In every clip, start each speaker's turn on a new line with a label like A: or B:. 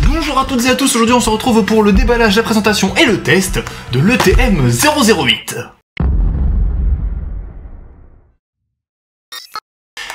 A: Bonjour à toutes et à tous, aujourd'hui on se retrouve pour le déballage, la présentation et le test de l'ETM 008.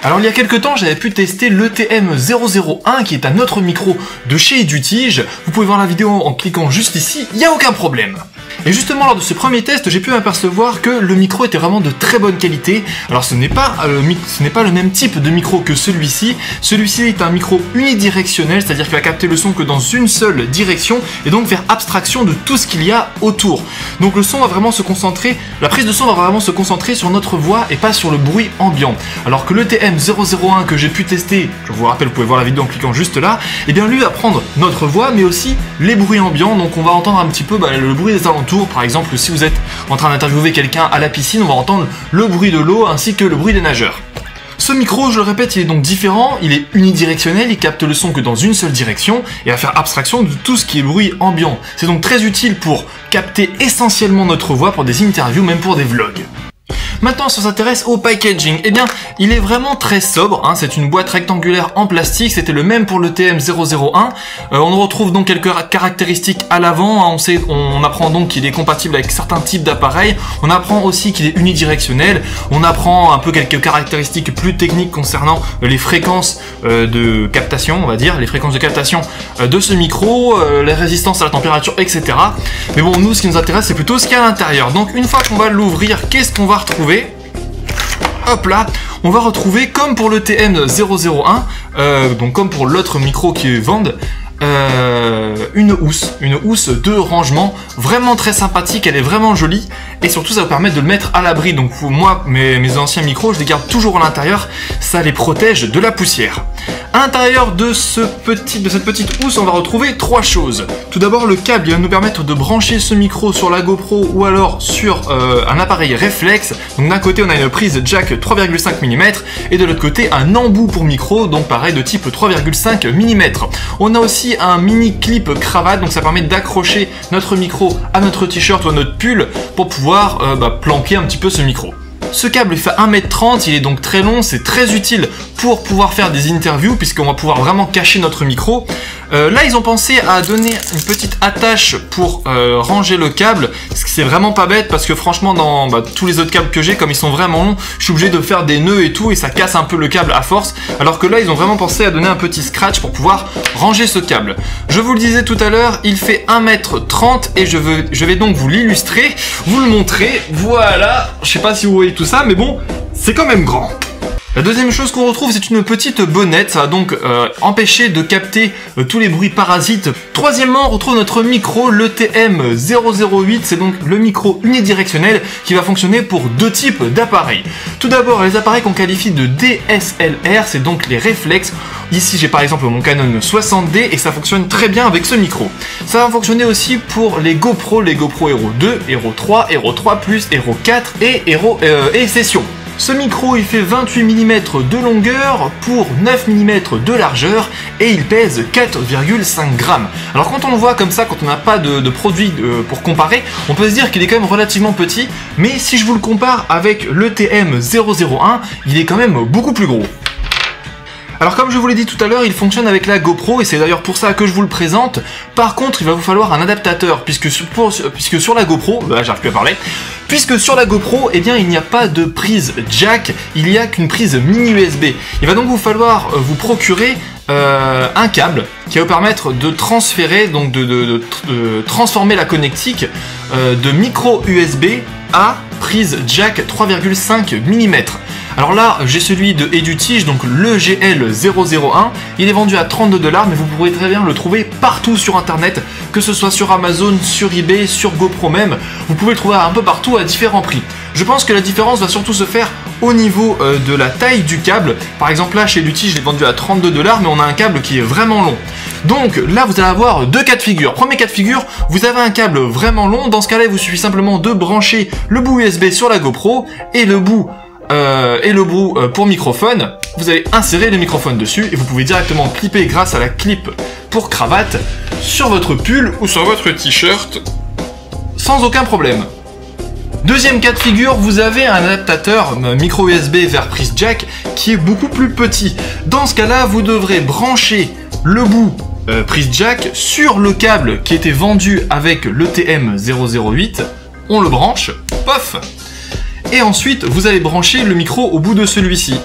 A: Alors il y a quelques temps j'avais pu tester l'ETM 001 qui est un autre micro de chez Edutige. Vous pouvez voir la vidéo en cliquant juste ici, il n'y a aucun problème. Et justement lors de ce premier test j'ai pu m'apercevoir que le micro était vraiment de très bonne qualité. Alors ce n'est pas le même type de micro que celui-ci. Celui-ci est un micro unidirectionnel, c'est-à-dire qu'il va capter le son que dans une seule direction et donc faire abstraction de tout ce qu'il y a autour. Donc le son va vraiment se concentrer, la prise de son va vraiment se concentrer sur notre voix et pas sur le bruit ambiant. Alors que l'ETM 001 que j'ai pu tester, je vous rappelle, vous pouvez voir la vidéo en cliquant juste là, et bien lui va prendre notre voix mais aussi les bruits ambiants, donc on va entendre un petit peu le bruit des alentours. Par exemple, si vous êtes en train d'interviewer quelqu'un à la piscine, on va entendre le bruit de l'eau ainsi que le bruit des nageurs. Ce micro, je le répète, il est donc différent, il est unidirectionnel, il capte le son que dans une seule direction et va faire abstraction de tout ce qui est bruit ambiant. C'est donc très utile pour capter essentiellement notre voix pour des interviews, même pour des vlogs. Maintenant, si on s'intéresse au packaging, eh bien, il est vraiment très sobre, hein, c'est une boîte rectangulaire en plastique, c'était le même pour le TM 001. On retrouve donc quelques caractéristiques à l'avant, hein, on apprend donc qu'il est compatible avec certains types d'appareils, on apprend aussi qu'il est unidirectionnel, on apprend un peu quelques caractéristiques plus techniques concernant les fréquences de captation, on va dire, les fréquences de captation de ce micro, les résistances à la température, etc. Mais bon, nous, ce qui nous intéresse, c'est plutôt ce qu'il y a à l'intérieur. Donc, une fois qu'on va l'ouvrir, qu'est-ce qu'on va retrouver ? Hop là, on va retrouver comme pour le TM 001, donc comme pour l'autre micro qui vendent, une housse de rangement vraiment très sympathique, elle est vraiment jolie et surtout ça va permettre de le mettre à l'abri. Donc moi, mes anciens micros, je les garde toujours à l'intérieur, ça les protège de la poussière. À l'intérieur de cette petite housse, on va retrouver trois choses. Tout d'abord, le câble, il va nous permettre de brancher ce micro sur la GoPro ou alors sur un appareil réflexe. Donc d'un côté, on a une prise jack 3,5 mm et de l'autre côté, un embout pour micro, donc pareil de type 3,5 mm. On a aussi un mini clip cravate, donc ça permet d'accrocher notre micro à notre t-shirt ou à notre pull pour pouvoir planquer un petit peu ce micro. Ce câble il fait 1m30, il est donc très long, c'est très utile pour pouvoir faire des interviews puisqu'on va pouvoir vraiment cacher notre micro. Là ils ont pensé à donner une petite attache pour ranger le câble, ce qui c'est vraiment pas bête parce que franchement dans tous les autres câbles que j'ai, comme ils sont vraiment longs, je suis obligé de faire des nœuds et tout et ça casse un peu le câble à force, alors que là ils ont vraiment pensé à donner un petit scratch pour pouvoir ranger ce câble. Je vous le disais tout à l'heure, il fait 1m30 et je vais donc vous l'illustrer, vous le montrer, voilà, je sais pas si vous voyez tout ça mais bon, c'est quand même grand. La deuxième chose qu'on retrouve, c'est une petite bonnette, ça va donc empêcher de capter tous les bruits parasites. Troisièmement, on retrouve notre micro, le TM 008, c'est donc le micro unidirectionnel qui va fonctionner pour deux types d'appareils. Tout d'abord, les appareils qu'on qualifie de DSLR, c'est donc les réflexes. Ici, j'ai par exemple mon Canon 60D et ça fonctionne très bien avec ce micro. Ça va fonctionner aussi pour les GoPro Hero 2, Hero 3, Hero 3+, Hero 4 et Hero et Session. Ce micro il fait 28 mm de longueur pour 9 mm de largeur et il pèse 4,5 grammes. Alors quand on le voit comme ça, quand on n'a pas de produit pour comparer, on peut se dire qu'il est quand même relativement petit, mais si je vous le compare avec le TM 001, il est quand même beaucoup plus gros. Alors comme je vous l'ai dit tout à l'heure, il fonctionne avec la GoPro et c'est d'ailleurs pour ça que je vous le présente. Par contre, il va vous falloir un adaptateur puisque sur la GoPro, j'arrive plus à parler, puisque sur la GoPro, eh bien, il n'y a pas de prise jack, il n'y a qu'une prise mini USB. Il va donc vous falloir vous procurer un câble qui va vous permettre de transférer, donc de transformer la connectique de micro USB à prise jack 3,5 mm. Alors là, j'ai celui de Edutige, donc le GL001, il est vendu à 32$, mais vous pourrez très bien le trouver partout sur internet, que ce soit sur Amazon, sur eBay, sur GoPro même, vous pouvez le trouver un peu partout à différents prix. Je pense que la différence va surtout se faire au niveau de la taille du câble. Par exemple là, chez Edutige, je l'ai vendu à 32$, mais on a un câble qui est vraiment long. Donc là, vous allez avoir deux cas de figure. Premier cas de figure, vous avez un câble vraiment long, dans ce cas-là, il vous suffit simplement de brancher le bout USB sur la GoPro et le bout pour microphone, vous allez insérer le microphone dessus et vous pouvez directement clipper grâce à la clip pour cravate sur votre pull ou sur votre t-shirt sans aucun problème. Deuxième cas de figure, vous avez un adaptateur micro USB vers prise jack qui est beaucoup plus petit. Dans ce cas-là, vous devrez brancher le bout prise jack sur le câble qui était vendu avec l'ETM008. On le branche, pof. Et ensuite, vous allez brancher le micro au bout de celui-ci.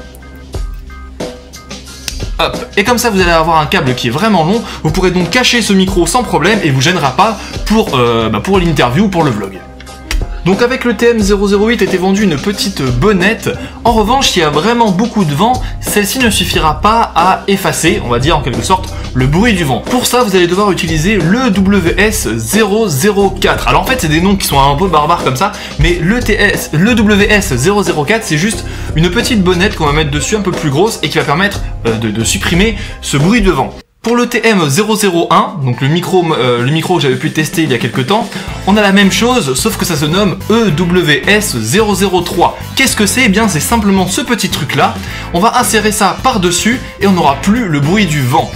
A: Hop. Et comme ça, vous allez avoir un câble qui est vraiment long. Vous pourrez donc cacher ce micro sans problème et vous gênera pas pour l'interview ou pour le vlog. Donc avec le TM008 était vendue une petite bonnette. En revanche, s'il y a vraiment beaucoup de vent, celle-ci ne suffira pas à effacer, on va dire en quelque sorte, le bruit du vent. Pour ça, vous allez devoir utiliser le WS004. Alors en fait, c'est des noms qui sont un peu barbares comme ça, mais le WS004, c'est juste une petite bonnette qu'on va mettre dessus, un peu plus grosse, et qui va permettre de supprimer ce bruit de vent. Pour le TM001, donc le micro que j'avais pu tester il y a quelques temps, on a la même chose, sauf que ça se nomme EWS003. Qu'est-ce que c'est? Eh bien, c'est simplement ce petit truc-là. On va insérer ça par-dessus et on n'aura plus le bruit du vent.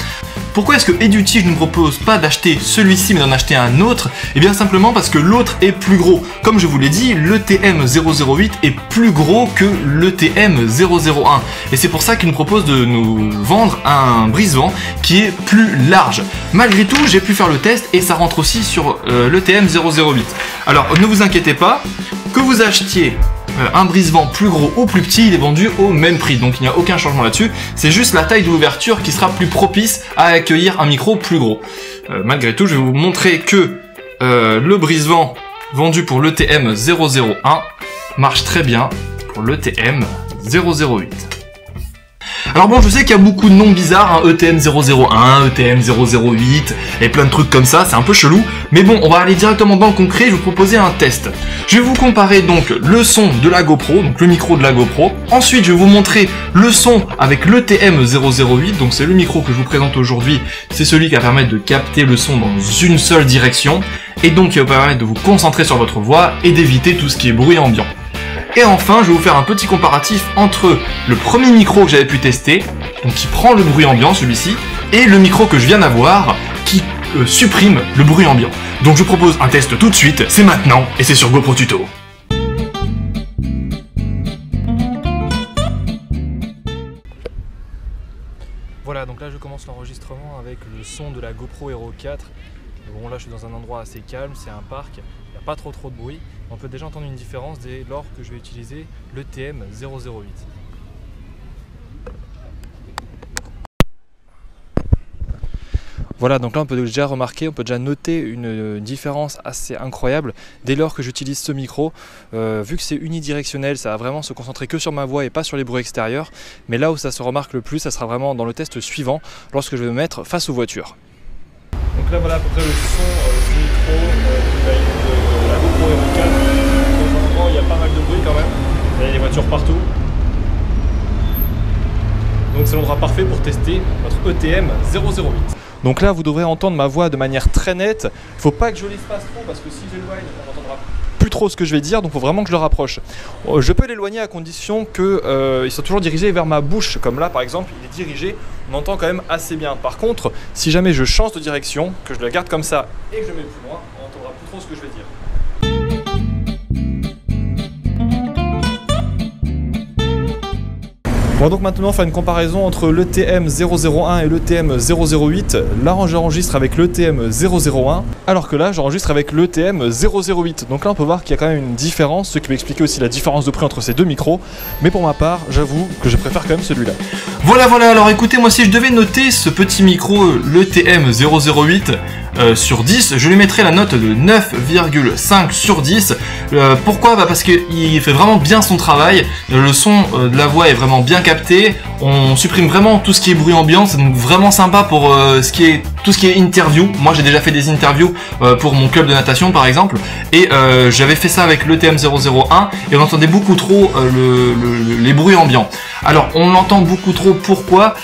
A: Pourquoi est-ce que Edutige ne propose pas d'acheter celui-ci mais d'en acheter un autre? Eh bien simplement parce que l'autre est plus gros. Comme je vous l'ai dit, le TM008 est plus gros que le TM001. Et c'est pour ça qu'il nous propose de nous vendre un brise-vent qui est plus large. Malgré tout, j'ai pu faire le test et ça rentre aussi sur le TM008. Alors ne vous inquiétez pas, que vous achetiez un brise-vent plus gros ou plus petit, il est vendu au même prix, donc il n'y a aucun changement là-dessus. C'est juste la taille de l'ouverture qui sera plus propice à accueillir un micro plus gros. Malgré tout, je vais vous montrer que le brise-vent vendu pour l'ETM001 marche très bien pour l'ETM008. Alors bon, je sais qu'il y a beaucoup de noms bizarres, hein, ETM001, ETM008, et plein de trucs comme ça, c'est un peu chelou. Mais bon, on va aller directement dans le concret, je vais vous proposer un test. Je vais vous comparer donc le son de la GoPro, donc le micro de la GoPro. Ensuite, je vais vous montrer le son avec l'ETM008, donc c'est le micro que je vous présente aujourd'hui. C'est celui qui va permettre de capter le son dans une seule direction, et donc qui va permettre de vous concentrer sur votre voix et d'éviter tout ce qui est bruit ambiant. Et enfin, je vais vous faire un petit comparatif entre le premier micro que j'avais pu tester, donc qui prend le bruit ambiant, celui-ci, et le micro que je viens d'avoir, qui supprime le bruit ambiant. Donc je vous propose un test tout de suite, c'est maintenant, et c'est sur GoPro Tuto. Voilà, donc là je commence l'enregistrement avec le son de la GoPro Hero 4. Bon, là je suis dans un endroit assez calme, c'est un parc, il n'y a pas trop de bruit. On peut déjà entendre une différence dès lors que je vais utiliser le TM008. Voilà, donc là on peut déjà remarquer, on peut déjà noter une différence assez incroyable dès lors que j'utilise ce micro. Vu que c'est unidirectionnel, ça va vraiment se concentrer que sur ma voix et pas sur les bruits extérieurs. Mais là où ça se remarque le plus, ça sera vraiment dans le test suivant, lorsque je vais me mettre face aux voitures. Donc là voilà à peu près le son du micro de la GoPro Hero 4. Il y a pas mal de bruit quand même, il y a des voitures partout. Donc c'est l'endroit parfait pour tester notre ETM008. Donc là vous devrez entendre ma voix de manière très nette. Il ne faut pas que je l'espace trop parce que si j'éloigne on n'entendra plus trop ce que je vais dire, donc il faut vraiment que je le rapproche. Je peux l'éloigner à condition qu'il soit toujours dirigé vers ma bouche, comme là par exemple il est dirigé, on entend quand même assez bien. Par contre, si jamais je change de direction, que je la garde comme ça et que je le mets plus loin, on n'entendra plus trop ce que je vais dire. On va donc maintenant faire une comparaison entre le TM001 et le TM008. Là j'enregistre avec le TM001, alors que là j'enregistre avec le TM008. Donc là on peut voir qu'il y a quand même une différence, ce qui va expliquer aussi la différence de prix entre ces deux micros. Mais pour ma part, j'avoue que je préfère quand même celui-là. Voilà, alors écoutez, moi si je devais noter ce petit micro, le TM008, sur 10, je lui mettrais la note de 9,5 sur 10. Pourquoi? Parce qu'il fait vraiment bien son travail, le son de la voix est vraiment bien capté, on supprime vraiment tout ce qui est bruit ambiant, c'est donc vraiment sympa pour tout ce qui est interview. Moi j'ai déjà fait des interviews pour mon club de natation par exemple, et j'avais fait ça avec le TM001 et on entendait beaucoup trop les bruits ambiants. Alors on l'entend beaucoup trop, pourquoi?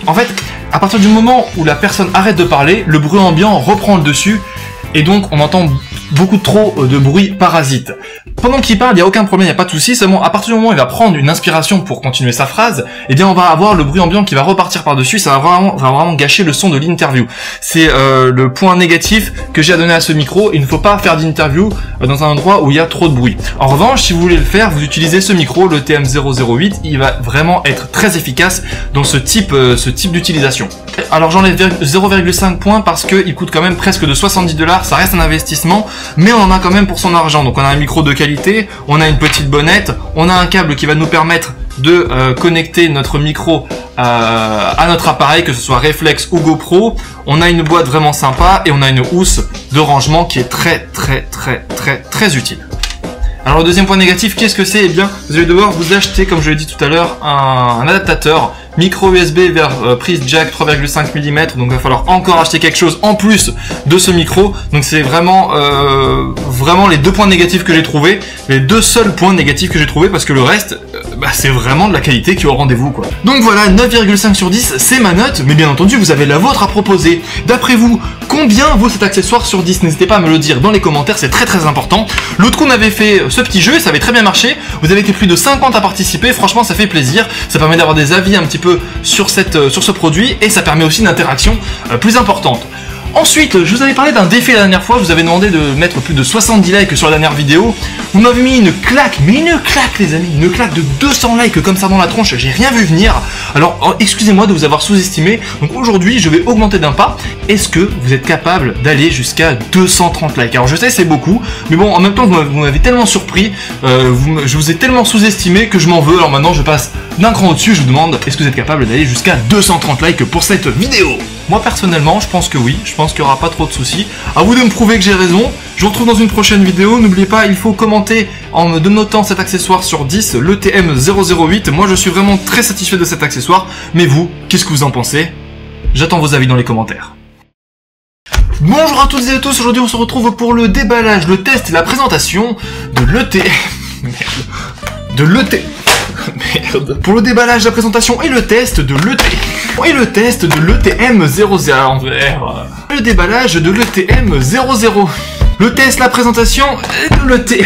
A: En fait, à partir du moment où la personne arrête de parler, le bruit ambiant reprend le dessus et donc on entend beaucoup trop de bruit parasite. Pendant qu'il parle, il n'y a aucun problème, il n'y a pas de souci, seulement à partir du moment où il va prendre une inspiration pour continuer sa phrase, eh bien on va avoir le bruit ambiant qui va repartir par-dessus, ça va vraiment gâcher le son de l'interview. C'est le point négatif que j'ai à donner à ce micro, il ne faut pas faire d'interview dans un endroit où il y a trop de bruit. En revanche, si vous voulez le faire, vous utilisez ce micro, le TM008, il va vraiment être très efficace dans ce type d'utilisation. Alors j'enlève 0,5 points parce qu'il coûte quand même presque de 70 $, ça reste un investissement, mais on en a quand même pour son argent. Donc on a un micro de qualité, on a une petite bonnette, on a un câble qui va nous permettre de connecter notre micro à notre appareil, que ce soit Reflex ou GoPro, on a une boîte vraiment sympa et on a une housse de rangement qui est très utile. Alors le deuxième point négatif, qu'est-ce que c'est? Eh bien, vous allez devoir vous acheter, comme je l'ai dit tout à l'heure, un adaptateur micro USB vers prise jack 3,5 mm, donc il va falloir encore acheter quelque chose en plus de ce micro. Donc c'est vraiment les deux points négatifs que j'ai trouvé, les deux seuls points négatifs que j'ai trouvé, parce que le reste, c'est vraiment de la qualité qui est au rendez-vous, quoi. Donc voilà, 9,5 sur 10, c'est ma note, mais bien entendu vous avez la vôtre à proposer. D'après vous, combien vaut cet accessoire sur 10? N'hésitez pas à me le dire dans les commentaires, c'est très important. L'autre coup on avait fait ce petit jeu, ça avait très bien marché, vous avez été plus de 50 à participer, franchement ça fait plaisir, ça permet d'avoir des avis un petit peu sur ce produit, et ça permet aussi une interaction plus importante. Ensuite, je vous avais parlé d'un défi la dernière fois, je vous avais demandé de mettre plus de 70 likes sur la dernière vidéo. Vous m'avez mis une claque, mais une claque les amis, une claque de 200 likes comme ça dans la tronche, j'ai rien vu venir. Alors excusez-moi de vous avoir sous-estimé, donc aujourd'hui je vais augmenter d'un pas. Est-ce que vous êtes capable d'aller jusqu'à 230 likes? Alors je sais c'est beaucoup, mais bon en même temps vous m'avez tellement surpris, je vous ai tellement sous-estimé que je m'en veux. Alors maintenant je passe d'un cran au-dessus, je vous demande est-ce que vous êtes capable d'aller jusqu'à 230 likes pour cette vidéo? Moi personnellement je pense que oui, je pense qu'il n'y aura pas trop de soucis. À vous de me prouver que j'ai raison. Je vous retrouve dans une prochaine vidéo. N'oubliez pas, il faut commenter en me notant cet accessoire sur 10, le TM008. Moi je suis vraiment très satisfait de cet accessoire. Mais vous, qu'est-ce que vous en pensez? J'attends vos avis dans les commentaires. Bonjour à toutes et à tous, aujourd'hui on se retrouve pour le déballage, le test et la présentation de pour le déballage, la présentation et le test de l'ETM00 à l'envers. Le déballage de l'ETM00. Le test, la présentation et de l'ET.